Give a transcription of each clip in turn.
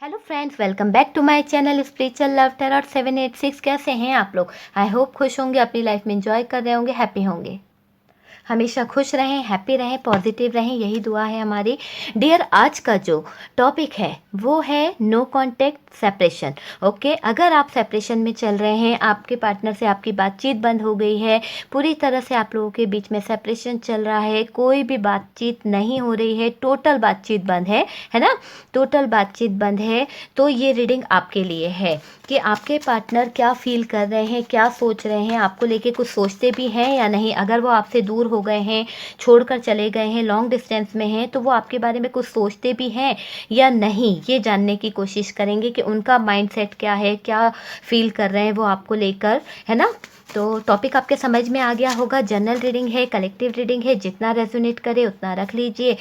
Hello friends, welcome back to my channel spiritual love tarot 786। कैसे हैं आप लोग? आई होप खुश होंगे, अपनी लाइफ में एंजॉय कर रहे होंगे, हैप्पी होंगे। हमेशा खुश रहें, हैप्पी रहें, पॉजिटिव रहें, यही दुआ है हमारी। डियर, आज का जो टॉपिक है वो है नो कॉन्टैक्ट सेपरेशन। ओके, अगर आप सेपरेशन में चल रहे हैं, आपके पार्टनर से आपकी बातचीत बंद हो गई है, पूरी तरह से आप लोगों के बीच में सेपरेशन चल रहा है, कोई भी बातचीत नहीं हो रही है, टोटल बातचीत बंद है ना? टोटल बातचीत बंद है, तो ये रीडिंग आपके लिए है कि आपके पार्टनर क्या फील कर रहे हैं, क्या सोच रहे हैं, आपको लेके कुछ सोचते भी हैं या नहीं। अगर वो आपसे दूर हो गए हैं, छोड़कर चले गए हैं, लॉन्ग डिस्टेंस में हैं, तो वो आपके बारे में कुछ सोचते भी हैं या नहीं, ये जानने की कोशिश करेंगे कि उनका माइंडसेट क्या है, क्या फील कर रहे हैं वो आपको लेकर, है ना? तो टॉपिक आपके समझ में आ गया होगा। जनरल रीडिंग है, कलेक्टिव रीडिंग है, जितना रेजोनेट करे उतना रख लीजिए,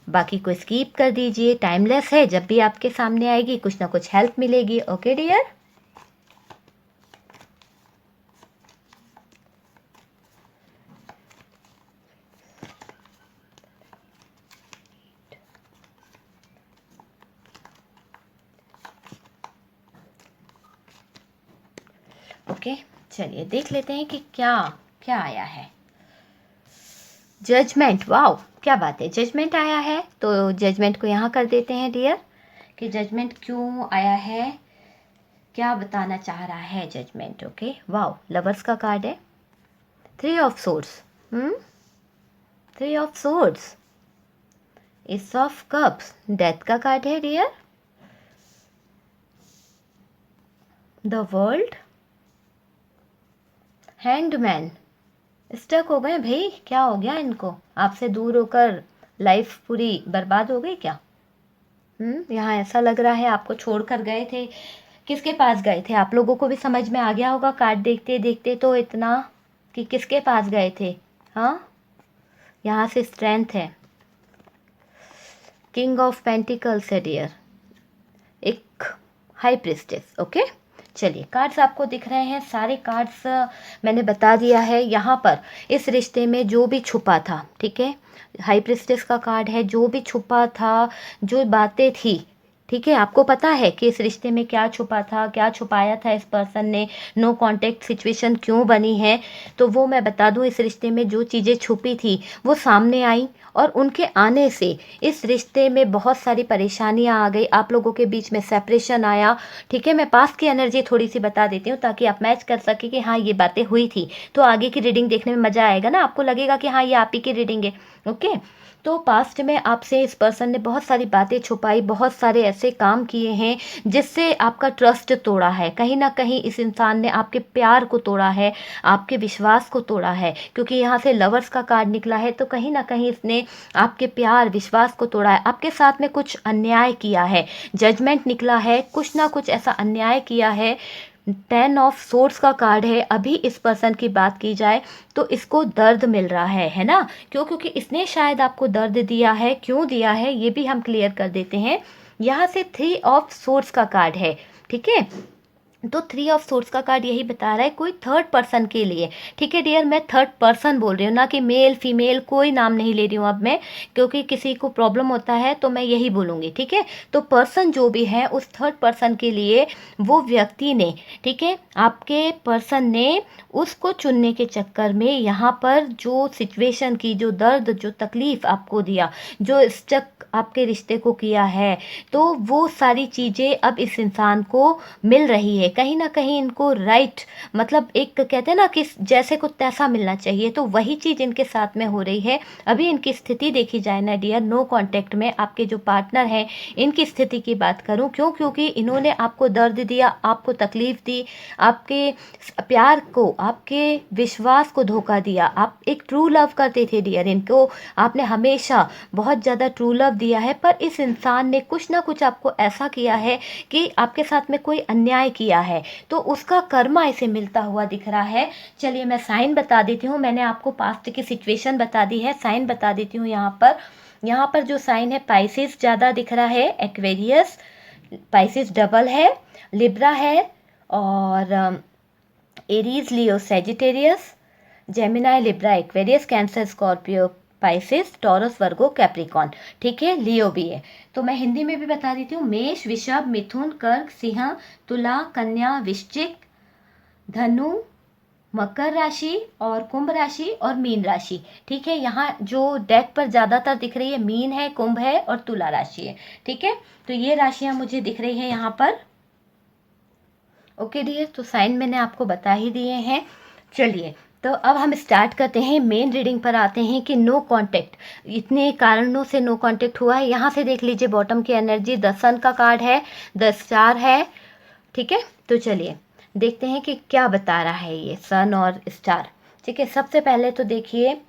बाकी को स्किप कर दीजिए। टाइमलेस है, जब भी आपके सामने आएगी कुछ ना कुछ हेल्प मिलेगी। Okay dear? ओके, चलिए देख लेते हैं कि क्या क्या आया है। जजमेंट, वाओ क्या बात है, जजमेंट आया है। तो जजमेंट को यहाँ कर देते हैं डियर, कि जजमेंट क्यों आया है, क्या बताना चाह रहा है जजमेंट। ओके, वाओ, लवर्स का कार्ड है, 3 of swords, 3 of swords, ace of cups, death का कार्ड है dear, the world, hanged man. Stuck हो गए भाई, क्या हो गया इनको? आपसे दूर होकर लाइफ पूरी बर्बाद हो गई क्या? यहाँ ऐसा लग रहा है आपको छोड़कर गए थे। किसके पास गए थे? आप लोगों को भी समझ में आ गया होगा कार्ड देखते देखते तो इतना, कि किसके पास गए थे। हाँ, यहाँ से स्ट्रेंथ है, किंग ऑफ पेंटिकल्स है डियर, एक हाई प्रिस्टेस। ओके, चलिए कार्ड्स आपको दिख रहे हैं, सारे कार्ड्स मैंने बता दिया है। यहाँ पर इस रिश्ते में जो भी छुपा था, ठीक है, हाई प्रिस्टेस का कार्ड है, जो भी छुपा था, जो बातें थी, ठीक है, आपको पता है कि इस रिश्ते में क्या छुपा था, क्या छुपाया था इस पर्सन ने, नो कांटेक्ट सिचुएशन क्यों बनी है। तो वो मैं बता दूं, इस रिश्ते में जो चीज़ें छुपी थी वो सामने आई, और उनके आने से इस रिश्ते में बहुत सारी परेशानियां आ गई, आप लोगों के बीच में सेपरेशन आया। ठीक है, मैं पास्ट की एनर्जी थोड़ी सी बता देती हूँ ताकि आप मैच कर सके कि हाँ ये बातें हुई थी, तो आगे की रीडिंग देखने में मज़ा आएगा ना, आपको लगेगा कि हाँ ये आप ही की रीडिंग है। ओके, तो पास्ट में आपसे इस पर्सन ने बहुत सारी बातें छुपाई, बहुत सारे ऐसे काम किए हैं जिससे आपका ट्रस्ट तोड़ा है, कहीं ना कहीं इस इंसान ने आपके प्यार को तोड़ा है, आपके विश्वास को तोड़ा है, क्योंकि यहाँ से लवर्स का कार्ड निकला है, तो कहीं ना कहीं इसने आपके प्यार विश्वास को तोड़ा है, आपके साथ में कुछ अन्याय किया है। जजमेंट निकला है, कुछ ना कुछ ऐसा अन्याय किया है। 10 ऑफ सोर्ड्स का कार्ड है। अभी इस पर्सन की बात की जाए तो इसको दर्द मिल रहा है ना? क्यों? क्योंकि इसने शायद आपको दर्द दिया है, क्यों दिया है ये भी हम क्लियर कर देते हैं। यहाँ से 3 ऑफ सोर्ड्स का कार्ड है, ठीक है, तो 3 ऑफ सोर्ड्स का कार्ड यही बता रहा है कोई थर्ड पर्सन के लिए। ठीक है डियर, मैं थर्ड पर्सन बोल रही हूँ, ना कि मेल फीमेल, कोई नाम नहीं ले रही हूँ अब मैं, क्योंकि किसी को प्रॉब्लम होता है तो मैं यही बोलूँगी। ठीक है, तो पर्सन जो भी है उस थर्ड पर्सन के लिए वो व्यक्ति ने, ठीक है, आपके पर्सन ने उसको चुनने के चक्कर में यहाँ पर जो सिचुएशन की, जो दर्द, जो तकलीफ़ आपको दिया, जो स्टक आपके रिश्ते को किया है, तो वो सारी चीज़ें अब इस इंसान को मिल रही है। कहीं ना कहीं इनको राइट, मतलब एक कहते हैं ना कि जैसे कुछ तैसा मिलना चाहिए, तो वही चीज़ इनके साथ में हो रही है। अभी इनकी स्थिति देखी जाए ना डियर, नो कांटेक्ट में आपके जो पार्टनर हैं, इनकी स्थिति की बात करूं, क्यों? क्योंकि इन्होंने आपको दर्द दिया, आपको तकलीफ़ दी, आपके प्यार को, आपके विश्वास को धोखा दिया। आप एक ट्रू लव करते थे डियर, इनको आपने हमेशा बहुत ज़्यादा ट्रू लव दिया है, पर इस इंसान ने कुछ ना कुछ आपको ऐसा किया है कि आपके साथ में कोई अन्याय किया है, तो उसका कर्मा इसे मिलता हुआ दिख रहा है। चलिए मैं साइन बता देती हूँ, मैंने आपको पास्ट की सिचुएशन बता दी है, साइन बता देती हूँ। यहाँ पर जो साइन है, पाइसेस ज़्यादा दिख रहा है, एक्वेरियस, पाइसेस डबल है, लिब्रा है, और Aries, Leo, Sagittarius, Gemini, Libra, Aquarius, Cancer, Scorpio, Pisces, Taurus, Virgo, Capricorn, ठीक है, लियो भी है। तो मैं हिंदी में भी बता देती हूँ, मेष, वृषभ, मिथुन, कर्क, सिंह, तुला, कन्या, वृश्चिक, धनु, मकर राशि और कुंभ राशि और मीन राशि, ठीक है। यहाँ जो डेक पर ज़्यादातर दिख रही है मीन है, कुंभ है और तुला राशि है, ठीक है। तो ये राशियाँ मुझे दिख रही है यहाँ पर। ओके डियर, तो साइन मैंने आपको बता ही दिए हैं। चलिए, तो अब हम स्टार्ट करते हैं, मेन रीडिंग पर आते हैं कि नो कांटेक्ट, इतने कारणों से नो कांटेक्ट हुआ है। यहाँ से देख लीजिए बॉटम की एनर्जी, द सन का कार्ड है, द स्टार है, ठीक है। तो चलिए देखते हैं कि क्या बता रहा है ये सन और स्टार, ठीक है। सबसे पहले तो देखिए,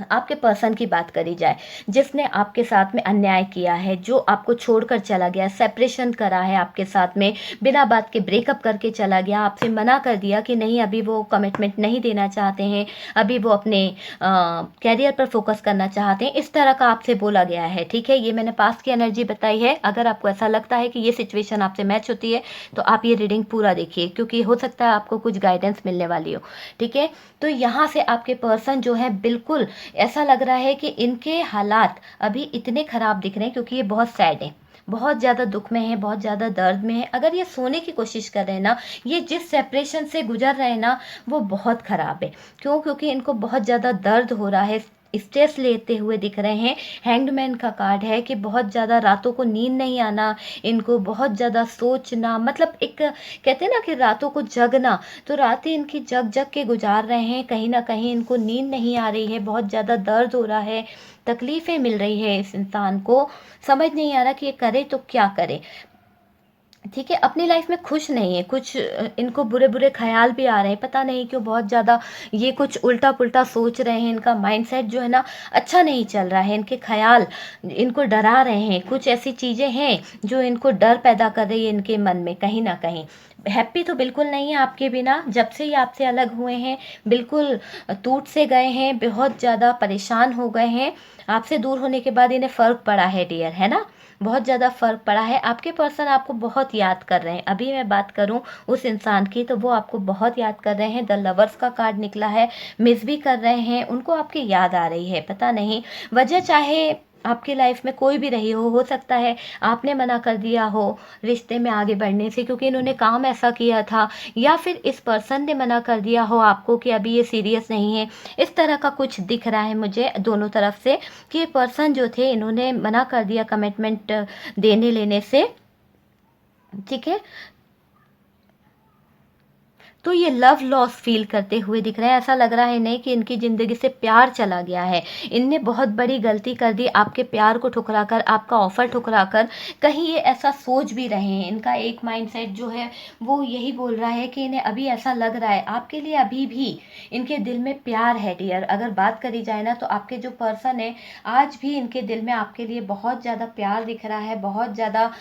आपके पर्सन की बात करी जाए, जिसने आपके साथ में अन्याय किया है, जो आपको छोड़कर चला गया, सेपरेशन करा है आपके साथ में, बिना बात के ब्रेकअप करके चला गया, आपसे मना कर दिया कि नहीं अभी वो कमिटमेंट नहीं देना चाहते हैं, अभी वो अपने कैरियर पर फोकस करना चाहते हैं, इस तरह का आपसे बोला गया है, ठीक है। ये मैंने पास्ट की एनर्जी बताई है। अगर आपको ऐसा लगता है कि ये सिचुएशन आपसे मैच होती है तो आप ये रीडिंग पूरा देखिए, क्योंकि हो सकता है आपको कुछ गाइडेंस मिलने वाली हो, ठीक है। तो यहाँ से आपके पर्सन जो है, बिल्कुल ऐसा लग रहा है कि इनके हालात अभी इतने ख़राब दिख रहे हैं, क्योंकि ये बहुत सैड है, बहुत ज़्यादा दुख में है, बहुत ज़्यादा दर्द में है। अगर ये सोने की कोशिश कर रहे हैं ना, ये जिस सेपरेशन से गुजर रहे हैं ना, वो बहुत ख़राब है। क्यों? क्योंकि इनको बहुत ज़्यादा दर्द हो रहा है, स्ट्रेस लेते हुए दिख रहे हैं। हैंग्ड का कार्ड है कि बहुत ज़्यादा रातों को नींद नहीं आना, इनको बहुत ज़्यादा सोचना, मतलब एक कहते हैं ना कि रातों को जगना, तो रातें इनकी जग जग के गुजार रहे हैं। कहीं ना कहीं इनको नींद नहीं आ रही है, बहुत ज़्यादा दर्द हो रहा है, तकलीफ़ें मिल रही है इस इंसान को, समझ नहीं आ रहा कि ये करे तो क्या करे, ठीक है। अपनी लाइफ में खुश नहीं है, कुछ इनको बुरे बुरे ख्याल भी आ रहे हैं, पता नहीं क्यों बहुत ज़्यादा ये कुछ उल्टा पुल्टा सोच रहे हैं। इनका माइंडसेट जो है ना, अच्छा नहीं चल रहा है, इनके ख्याल इनको डरा रहे हैं, कुछ ऐसी चीज़ें हैं जो इनको डर पैदा कर रही है इनके मन में। कहीं ना कहीं हैप्पी तो बिल्कुल नहीं है आपके बिना, जब से ये आपसे अलग हुए हैं बिल्कुल टूट से गए हैं, बहुत ज़्यादा परेशान हो गए हैं। आपसे दूर होने के बाद इन्हें फ़र्क पड़ा है डियर, है ना, बहुत ज़्यादा फ़र्क पड़ा है। आपके पर्सन आपको बहुत याद कर रहे हैं। अभी मैं बात करूं उस इंसान की, तो वो आपको बहुत याद कर रहे हैं। द लवर्स का कार्ड निकला है, मिस भी कर रहे हैं, उनको आपकी याद आ रही है, पता नहीं वजह, चाहे आपकी लाइफ में कोई भी रही हो सकता है आपने मना कर दिया हो रिश्ते में आगे बढ़ने से, क्योंकि इन्होंने काम ऐसा किया था, या फिर इस पर्सन ने मना कर दिया हो आपको कि अभी ये सीरियस नहीं है। इस तरह का कुछ दिख रहा है मुझे दोनों तरफ से, कि ये पर्सन जो थे इन्होंने मना कर दिया कमिटमेंट देने लेने से, ठीक है। तो ये लव लॉस फील करते हुए दिख रहे हैं। ऐसा लग रहा है नहीं कि इनकी ज़िंदगी से प्यार चला गया है, इनने बहुत बड़ी गलती कर दी आपके प्यार को ठुकरा कर, आपका ऑफ़र ठुकरा कर। कहीं ये ऐसा सोच भी रहे हैं, इनका एक माइंडसेट जो है वो यही बोल रहा है कि इन्हें अभी ऐसा लग रहा है आपके लिए अभी भी इनके दिल में प्यार है डियर। अगर बात करी जाए ना, तो आपके जो पर्सन है आज भी इनके दिल में आपके लिए बहुत ज़्यादा प्यार दिख रहा है, बहुत ज़्यादा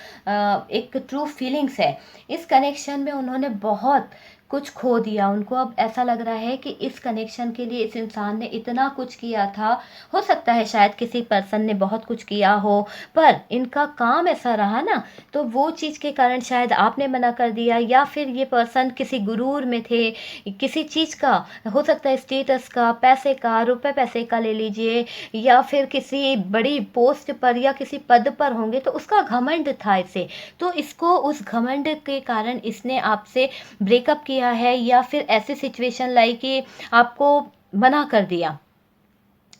एक ट्रू फीलिंग्स है। इस कनेक्शन में उन्होंने बहुत कुछ खो दिया, उनको अब ऐसा लग रहा है कि इस कनेक्शन के लिए इस इंसान ने इतना कुछ किया था। हो सकता है शायद किसी पर्सन ने बहुत कुछ किया हो, पर इनका काम ऐसा रहा ना, तो वो चीज़ के कारण शायद आपने मना कर दिया, या फिर ये पर्सन किसी गुरूर में थे, किसी चीज़ का, हो सकता है स्टेटस का, पैसे का, रुपए पैसे का ले लीजिए, या फिर किसी बड़ी पोस्ट पर या किसी पद पर होंगे, तो उसका घमंड था इसे, तो इसको उस घमंड के कारण इसने आपसे ब्रेकअप किया है, या फिर ऐसी सिचुएशन लाई कि आपको मना कर दिया,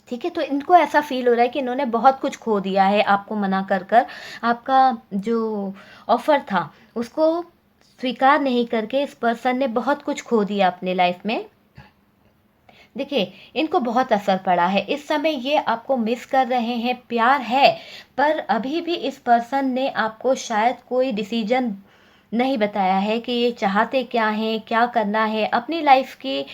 ठीक है। तो इनको ऐसा फील हो रहा है कि इन्होंने बहुत कुछ खो दिया है आपको मना कर कर, आपका जो ऑफर था उसको स्वीकार नहीं करके इस पर्सन ने बहुत कुछ खो दिया अपने लाइफ में। देखिए, इनको बहुत असर पड़ा है, इस समय ये आपको मिस कर रहे हैं, प्यार है, पर अभी भी इस पर्सन ने आपको शायद कोई डिसीजन नहीं बताया है कि ये चाहते क्या हैं, क्या करना है, अपनी लाइफ की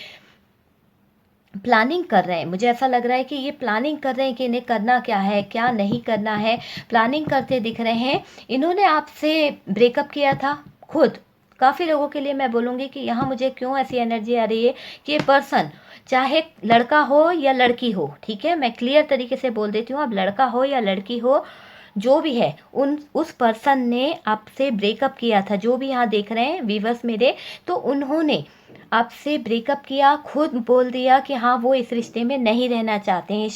प्लानिंग कर रहे हैं। मुझे ऐसा लग रहा है कि ये प्लानिंग कर रहे हैं कि इन्हें करना क्या है, क्या नहीं करना है, प्लानिंग करते दिख रहे हैं। इन्होंने आपसे ब्रेकअप किया था खुद। काफ़ी लोगों के लिए मैं बोलूँगी कि यहाँ मुझे क्यों ऐसी एनर्जी आ रही है कि ये पर्सन, चाहे लड़का हो या लड़की हो, ठीक है, मैं क्लियर तरीके से बोल देती हूँ, अब लड़का हो या लड़की हो, जो भी है, उस पर्सन ने आपसे ब्रेकअप किया था, जो भी यहाँ देख रहे हैं व्यूवर्स मेरे, तो उन्होंने आपसे ब्रेकअप किया, खुद बोल दिया कि हाँ वो इस रिश्ते में नहीं रहना चाहते हैं।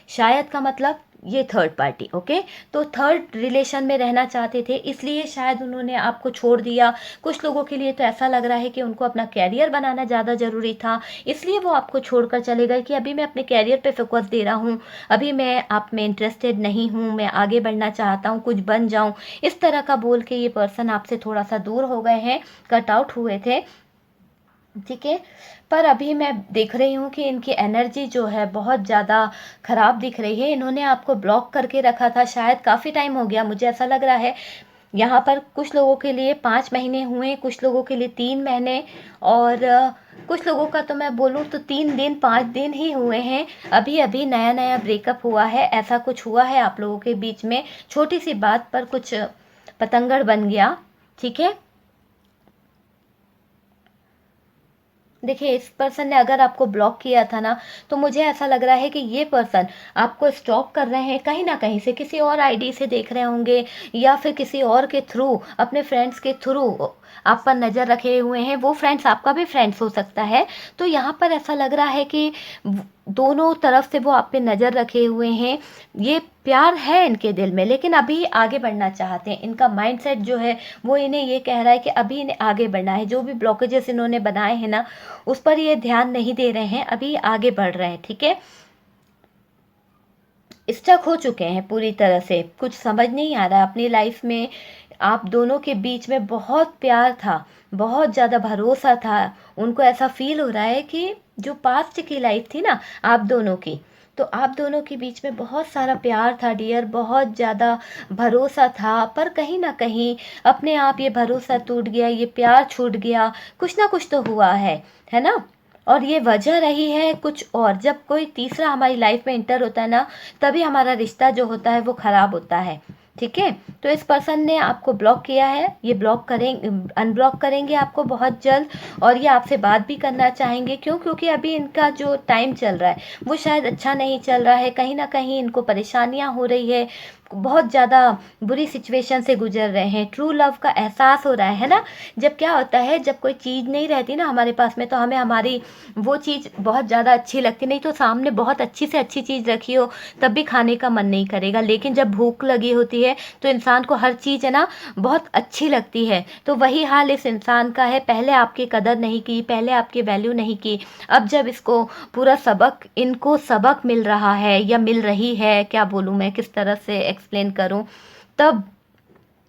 शायद का मतलब ये थर्ड पार्टी, ओके। तो थर्ड रिलेशन में रहना चाहते थे, इसलिए शायद उन्होंने आपको छोड़ दिया। कुछ लोगों के लिए तो ऐसा लग रहा है कि उनको अपना कैरियर बनाना ज़्यादा ज़रूरी था, इसलिए वो आपको छोड़कर चले गए कि अभी मैं अपने कैरियर पे फोकस दे रहा हूँ, अभी मैं आप में इंटरेस्टेड नहीं हूँ, मैं आगे बढ़ना चाहता हूँ, कुछ बन जाऊँ। इस तरह का बोल के ये पर्सन आपसे थोड़ा सा दूर हो गए हैं, कट आउट हुए थे, ठीक है। पर अभी मैं देख रही हूँ कि इनकी एनर्जी जो है बहुत ज़्यादा ख़राब दिख रही है। इन्होंने आपको ब्लॉक करके रखा था, शायद काफ़ी टाइम हो गया, मुझे ऐसा लग रहा है। यहाँ पर कुछ लोगों के लिए 5 महीने हुए, कुछ लोगों के लिए 3 महीने, और कुछ लोगों का तो मैं बोलूँ तो 3 दिन 5 दिन ही हुए हैं। अभी अभी नया नया ब्रेकअप हुआ है, ऐसा कुछ हुआ है आप लोगों के बीच में, छोटी सी बात पर कुछ पतंगड़ बन गया, ठीक है। देखिए, इस पर्सन ने अगर आपको ब्लॉक किया था ना, तो मुझे ऐसा लग रहा है कि ये पर्सन आपको स्टॉक कर रहे हैं, कहीं ना कहीं से किसी और आईडी से देख रहे होंगे, या फिर किसी और के थ्रू, अपने फ्रेंड्स के थ्रू आप पर नज़र रखे हुए हैं। वो फ्रेंड्स आपका भी फ्रेंड्स हो सकता है। तो यहाँ पर ऐसा लग रहा है कि दोनों तरफ से वो आप पे नज़र रखे हुए हैं। ये प्यार है इनके दिल में, लेकिन अभी आगे बढ़ना चाहते हैं। इनका माइंडसेट जो है वो इन्हें ये कह रहा है कि अभी इन्हें आगे बढ़ना है। जो भी ब्लॉकेजेस इन्होंने बनाए हैं ना, उस पर ये ध्यान नहीं दे रहे हैं, अभी आगे बढ़ रहे हैं, ठीक है। स्टक हो चुके हैं पूरी तरह से, कुछ समझ नहीं आ रहा अपनी लाइफ में। आप दोनों के बीच में बहुत प्यार था, बहुत ज़्यादा भरोसा था। उनको ऐसा फील हो रहा है कि जो पास्ट की लाइफ थी ना आप दोनों की, तो आप दोनों के बीच में बहुत सारा प्यार था डियर, बहुत ज़्यादा भरोसा था। पर कहीं ना कहीं अपने आप ये भरोसा टूट गया, ये प्यार छूट गया, कुछ ना कुछ तो हुआ है ना। और ये वजह रही है कुछ और। जब कोई तीसरा हमारी लाइफ में इंटर होता है ना, तभी हमारा रिश्ता जो होता है वो ख़राब होता है, ठीक है। तो इस पर्सन ने आपको ब्लॉक किया है, ये ब्लॉक करेंगे, अनब्लॉक करेंगे आपको बहुत जल्द। और ये आपसे बात भी करना चाहेंगे, क्यों? क्योंकि अभी इनका जो टाइम चल रहा है वो शायद अच्छा नहीं चल रहा है, कहीं ना कहीं इनको परेशानियां हो रही है, बहुत ज़्यादा बुरी सिचुएशन से गुजर रहे हैं। ट्रू लव का एहसास हो रहा है ना। जब क्या होता है, जब कोई चीज़ नहीं रहती ना हमारे पास में, तो हमें हमारी वो चीज़ बहुत ज़्यादा अच्छी लगती, नहीं तो सामने बहुत अच्छी से अच्छी चीज़ रखी हो तब भी खाने का मन नहीं करेगा। लेकिन जब भूख लगी होती है तो इंसान को हर चीज़ है ना बहुत अच्छी लगती है। तो वही हाल इस इंसान का है, पहले आपकी कदर नहीं की, पहले आपकी वैल्यू नहीं की। अब जब इसको पूरा सबक, इनको सबक मिल रहा है या मिल रही है, क्या बोलूँ मैं, किस तरह से एक्सप्लेन करूँ, तब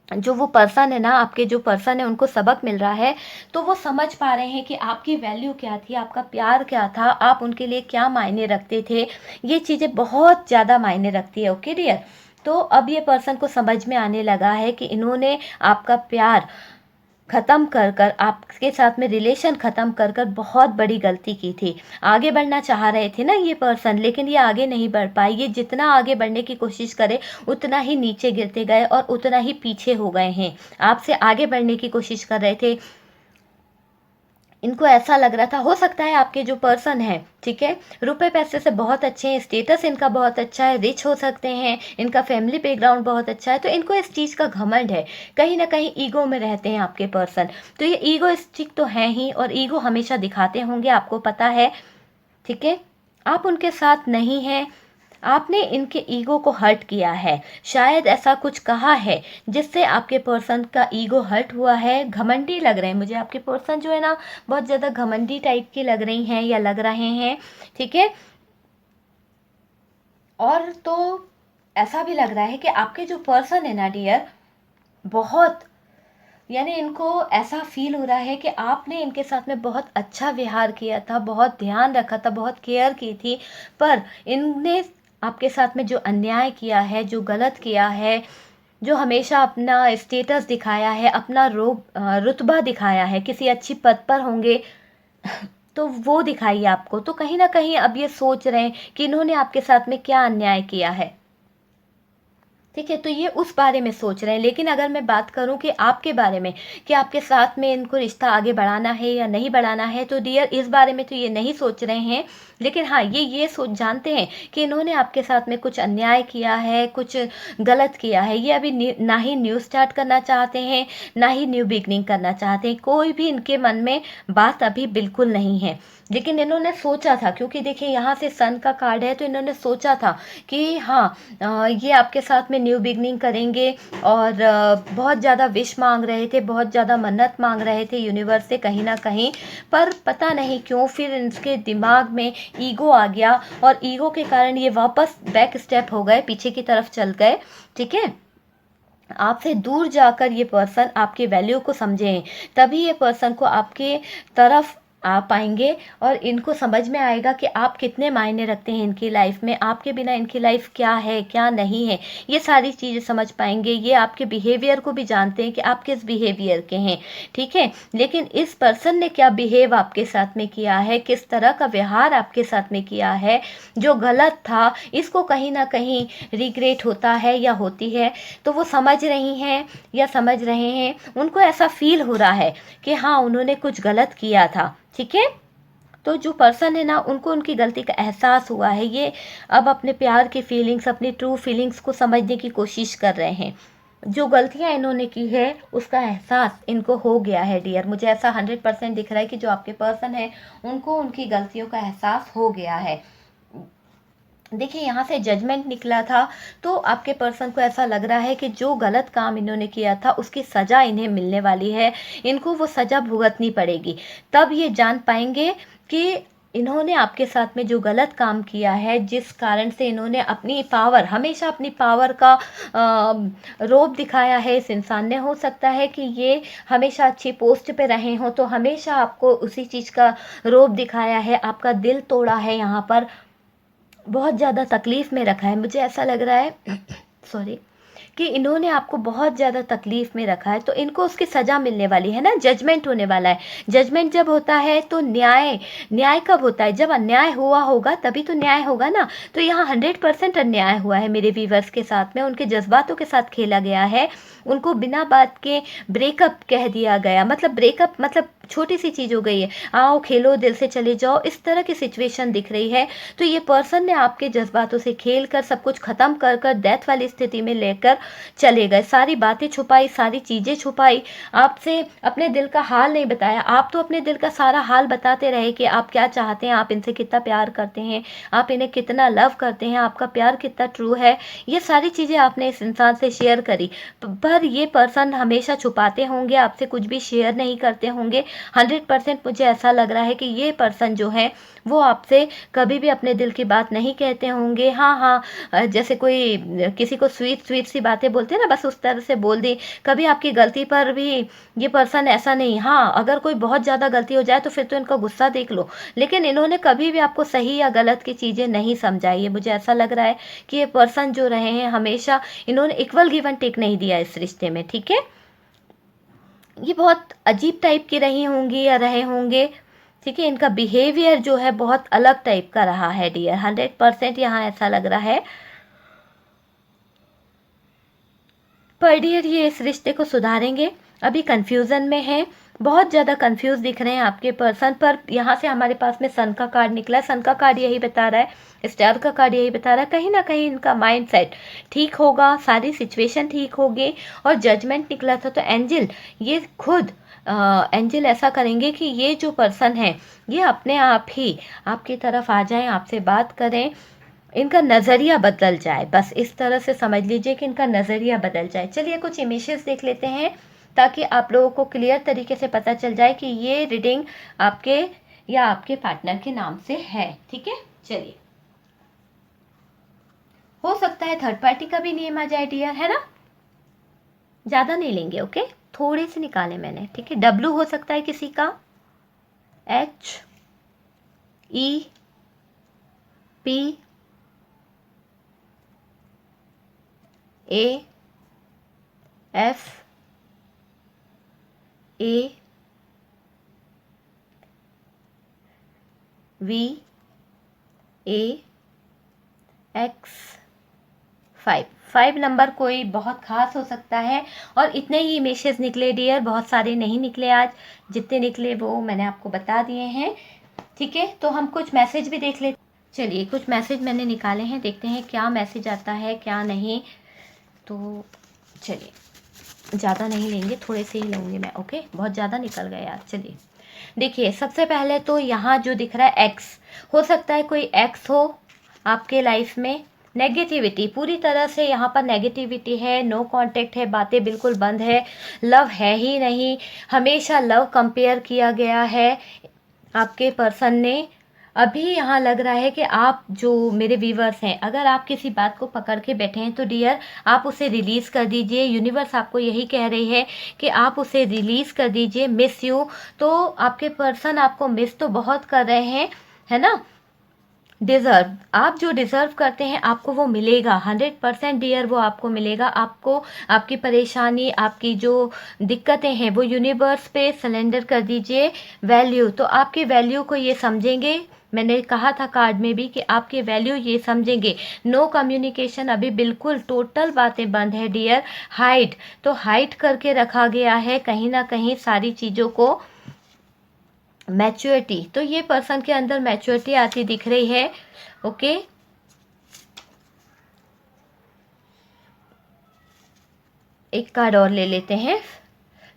जो वो पर्सन है ना, आपके जो पर्सन है, उनको सबक मिल रहा है। तो वो समझ पा रहे हैं कि आपकी वैल्यू क्या थी, आपका प्यार क्या था, आप उनके लिए क्या मायने रखते थे। ये चीज़ें बहुत ज़्यादा मायने रखती है, ओके डियर। तो अब ये पर्सन को समझ में आने लगा है कि इन्होंने आपका प्यार ख़त्म कर कर, आपके साथ में रिलेशन ख़त्म कर कर बहुत बड़ी गलती की थी। आगे बढ़ना चाह रहे थे ना ये पर्सन, लेकिन ये आगे नहीं बढ़ पाए। ये जितना आगे बढ़ने की कोशिश करे उतना ही नीचे गिरते गए और उतना ही पीछे हो गए हैं। आपसे आगे बढ़ने की कोशिश कर रहे थे, इनको ऐसा लग रहा था, हो सकता है आपके जो पर्सन है, ठीक है, रुपए पैसे से बहुत अच्छे हैं, स्टेटस इनका बहुत अच्छा है, रिच हो सकते हैं, इनका फैमिली बैकग्राउंड बहुत अच्छा है, तो इनको इस चीज़ का घमंड है, कहीं ना कहीं ईगो में रहते हैं आपके पर्सन। तो ये ईगोइस्टिक तो है ही, और ईगो हमेशा दिखाते होंगे, आपको पता है, ठीक है। आप उनके साथ नहीं हैं, आपने इनके ईगो को हर्ट किया है, शायद ऐसा कुछ कहा है जिससे आपके पर्सन का ईगो हर्ट हुआ है। घमंडी लग रहे हैं मुझे आपके पर्सन जो है ना, बहुत ज़्यादा घमंडी टाइप की लग रही हैं या लग रहे हैं, ठीक है। और तो ऐसा भी लग रहा है कि आपके जो पर्सन है ना डियर, बहुत, यानी इनको ऐसा फील हो रहा है कि आपने इनके साथ में बहुत अच्छा व्यवहार किया था, बहुत ध्यान रखा था, बहुत केयर की थी। पर इनने आपके साथ में जो अन्याय किया है, जो गलत किया है, जो हमेशा अपना स्टेटस दिखाया है, अपना रुतबा दिखाया है, किसी अच्छी पद पर होंगे तो वो दिखाइए आपको। तो कहीं ना कहीं अब ये सोच रहे हैं कि इन्होंने आपके साथ में क्या अन्याय किया है। ठीक है, तो ये उस बारे में सोच रहे हैं। लेकिन अगर मैं बात करूं कि आपके बारे में, कि आपके साथ में इनको रिश्ता आगे बढ़ाना है या नहीं बढ़ाना है, तो डियर इस बारे में तो ये नहीं सोच रहे हैं। लेकिन हाँ, ये सोच जानते हैं कि इन्होंने आपके साथ में कुछ अन्याय किया है, कुछ गलत किया है। ये अभी ना ही न्यू स्टार्ट करना चाहते हैं, ना ही न्यू बिगनिंग करना चाहते हैं। कोई भी इनके मन में बात अभी बिल्कुल नहीं है। लेकिन इन्होंने सोचा था, क्योंकि देखिए यहाँ से सन का कार्ड है, तो इन्होंने सोचा था कि हाँ, ये आपके साथ में न्यू बिगनिंग करेंगे। और बहुत ज़्यादा विश मांग रहे थे, बहुत ज़्यादा मन्नत मांग रहे थे यूनिवर्स से कहीं ना कहीं। पर पता नहीं क्यों फिर इनके दिमाग में ईगो आ गया, और ईगो के कारण ये वापस बैक स्टेप हो गए, पीछे की तरफ चल गए। ठीक है, आपसे दूर जाकर ये पर्सन आपके वैल्यू को समझें, तभी ये पर्सन को आपके तरफ आ पाएंगे, और इनको समझ में आएगा कि आप कितने मायने रखते हैं इनकी लाइफ में, आपके बिना इनकी लाइफ क्या है क्या नहीं है, ये सारी चीज़ें समझ पाएंगे। ये आपके बिहेवियर को भी जानते हैं कि आप किस बिहेवियर के हैं। ठीक है, लेकिन इस पर्सन ने क्या बिहेव आपके साथ में किया है, किस तरह का व्यवहार आपके साथ में किया है, जो गलत था, इसको कहीं ना कहीं रिग्रेट होता है या होती है। तो वो समझ रही हैं या समझ रहे हैं, उनको ऐसा फील हो रहा है कि हाँ, उन्होंने कुछ गलत किया था। ठीक है, तो जो पर्सन है ना, उनको उनकी गलती का एहसास हुआ है। ये अब अपने प्यार की फीलिंग्स, अपनी ट्रू फीलिंग्स को समझने की कोशिश कर रहे हैं। जो गलतियां इन्होंने की है उसका एहसास इनको हो गया है डियर। मुझे ऐसा 100% दिख रहा है कि जो आपके पर्सन है, उनको उनकी गलतियों का एहसास हो गया है। देखिए यहाँ से जजमेंट निकला था, तो आपके पर्सन को ऐसा लग रहा है कि जो गलत काम इन्होंने किया था उसकी सज़ा इन्हें मिलने वाली है। इनको वो सज़ा भुगतनी पड़ेगी, तब ये जान पाएंगे कि इन्होंने आपके साथ में जो गलत काम किया है, जिस कारण से इन्होंने अपनी पावर, हमेशा अपनी पावर का रोब दिखाया है इस इंसान ने। हो सकता है कि ये हमेशा अच्छी पोस्ट पे रहे हों, तो हमेशा आपको उसी चीज़ का रोब दिखाया है, आपका दिल तोड़ा है, यहाँ पर बहुत ज़्यादा तकलीफ़ में रखा है। मुझे ऐसा लग रहा है सॉरी, कि इन्होंने आपको बहुत ज़्यादा तकलीफ़ में रखा है, तो इनको उसकी सज़ा मिलने वाली है ना। जजमेंट होने वाला है। जजमेंट जब होता है तो न्याय, न्याय कब होता है? जब अन्याय हुआ होगा तभी तो न्याय होगा ना। तो यहाँ 100% अन्याय हुआ है मेरे व्यूवर्स के साथ में। उनके जज्बातों के साथ खेला गया है, उनको बिना बात के ब्रेकअप कह दिया गया। मतलब ब्रेकअप मतलब छोटी सी चीज़ हो गई है, आओ खेलो दिल से चले जाओ, इस तरह की सिचुएशन दिख रही है। तो ये पर्सन ने आपके जज्बातों से खेल कर सब कुछ ख़त्म कर कर डेथ वाली स्थिति में लेकर चले गए। सारी बातें छुपाई, सारी चीज़ें छुपाई, आपसे अपने दिल का हाल नहीं बताया। आप तो अपने दिल का सारा हाल बताते रहे कि आप क्या चाहते हैं, आप इनसे कितना प्यार करते हैं, आप इन्हें कितना लव करते हैं, आपका प्यार कितना ट्रू है। ये सारी चीज़ें आपने इस इंसान से शेयर करी, पर ये पर्सन हमेशा छुपाते होंगे, आपसे कुछ भी शेयर नहीं करते होंगे। 100% मुझे ऐसा लग रहा है कि ये पर्सन जो है वो आपसे कभी भी अपने दिल की बात नहीं कहते होंगे। हाँ हाँ, जैसे कोई किसी को स्वीट स्वीट सी बातें बोलते हैं ना, बस उस तरह से बोल दी। कभी आपकी गलती पर भी ये पर्सन ऐसा नहीं, हाँ अगर कोई बहुत ज़्यादा गलती हो जाए तो फिर तो इनका गुस्सा देख लो, लेकिन इन्होंने कभी भी आपको सही या गलत की चीज़ें नहीं समझाई है। मुझे ऐसा लग रहा है कि ये पर्सन जो रहे हैं, हमेशा इन्होंने इक्वल गिव एंड टेक नहीं दिया इस रिश्ते में। ठीक है, ये बहुत अजीब टाइप की रही होंगी या रहे होंगे। ठीक है, इनका बिहेवियर जो है बहुत अलग टाइप का रहा है डियर। 100% यहाँ ऐसा लग रहा है। पर डियर ये इस रिश्ते को सुधारेंगे, अभी कंफ्यूजन में है, बहुत ज़्यादा कंफ्यूज दिख रहे हैं आपके पर्सन। पर यहाँ से हमारे पास में सन का कार्ड निकला है। सन का कार्ड यही बता रहा है, स्टार का कार्ड यही बता रहा है, कहीं ना कहीं इनका माइंड सेट ठीक होगा, सारी सिचुएशन ठीक होगी। और जजमेंट निकला था, तो एंजल ये खुद एंजल ऐसा करेंगे कि ये जो पर्सन है ये अपने आप ही आपकी तरफ आ जाएं, आपसे बात करें, इनका नज़रिया बदल जाए। बस इस तरह से समझ लीजिए कि इनका नज़रिया बदल जाए। चलिए कुछ इमेजेस देख लेते हैं, ताकि आप लोगों को क्लियर तरीके से पता चल जाए कि ये रीडिंग आपके या आपके पार्टनर के नाम से है। ठीक है, चलिए, हो सकता है थर्ड पार्टी का भी नेम आ जाए डियर, है ना। ज़्यादा नहीं लेंगे, ओके, थोड़े से निकाले मैंने। ठीक है, डब्लू हो सकता है किसी का, H E P A F A V A x five number कोई बहुत खास हो सकता है, और इतने ही मैसेज निकले डियर, बहुत सारे नहीं निकले आज, जितने निकले वो मैंने आपको बता दिए हैं। ठीक है, तो हम कुछ मैसेज भी देख लेते। चलिए, कुछ मैसेज मैंने निकाले हैं, देखते हैं क्या मैसेज आता है क्या नहीं। तो चलिए, ज़्यादा नहीं लेंगे, थोड़े से ही लूँगी मैं। ओके, बहुत ज़्यादा निकल गए यार। चलिए देखिए, सबसे पहले तो यहाँ जो दिख रहा है एक्स, हो सकता है कोई एक्स हो आपके लाइफ में। नेगेटिविटी, पूरी तरह से यहाँ पर नेगेटिविटी है, नो कांटेक्ट है, बातें बिल्कुल बंद है, लव है ही नहीं, हमेशा लव कंपेयर किया गया है आपके पर्सन ने। अभी यहाँ लग रहा है कि आप जो मेरे व्यूवर्स हैं, अगर आप किसी बात को पकड़ के बैठे हैं तो डियर आप उसे रिलीज़ कर दीजिए। यूनिवर्स आपको यही कह रही है कि आप उसे रिलीज़ कर दीजिए। मिस यू, तो आपके पर्सन आपको मिस तो बहुत कर रहे हैं, है ना। डिज़र्व, आप जो डिज़र्व करते हैं आपको वो मिलेगा 100% डियर, वो आपको मिलेगा। आपको आपकी परेशानी, आपकी जो दिक्कतें हैं वो यूनिवर्स पे सरेंडर कर दीजिए। वैल्यू, तो आपकी वैल्यू को ये समझेंगे, मैंने कहा था कार्ड में भी कि आपकी वैल्यू ये समझेंगे। नो कम्युनिकेशन, अभी बिल्कुल टोटल बातें बंद है डियर। हाइड, तो हाइड करके रखा गया है कहीं ना कहीं सारी चीज़ों को। मैच्योरिटी, तो ये पर्सन के अंदर मैच्योरिटी आती दिख रही है। ओके, एक कार्ड और ले लेते हैं।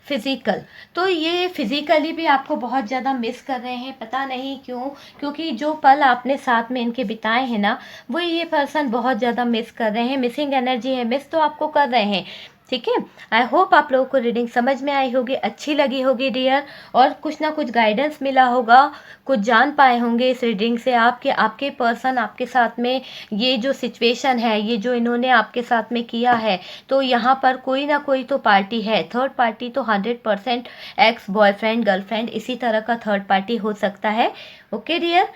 फिजिकल, तो ये फिजिकली भी आपको बहुत ज़्यादा मिस कर रहे हैं, पता नहीं क्यों, क्योंकि जो पल आपने साथ में इनके बिताए हैं ना, वो ये पर्सन बहुत ज़्यादा मिस कर रहे हैं। मिसिंग एनर्जी है, मिस तो आपको कर रहे हैं। ठीक है, आई होप आप लोगों को रीडिंग समझ में आई होगी, अच्छी लगी होगी डियर, और कुछ ना कुछ गाइडेंस मिला होगा, कुछ जान पाए होंगे इस रीडिंग से आप कि आपके पर्सन आपके साथ में ये जो सिचुएशन है, ये जो इन्होंने आपके साथ में किया है, तो यहाँ पर कोई ना कोई तो पार्टी है। थर्ड पार्टी तो 100% एक्स बॉयफ्रेंड, गर्लफ्रेंड, इसी तरह का थर्ड पार्टी हो सकता है। Okay dear,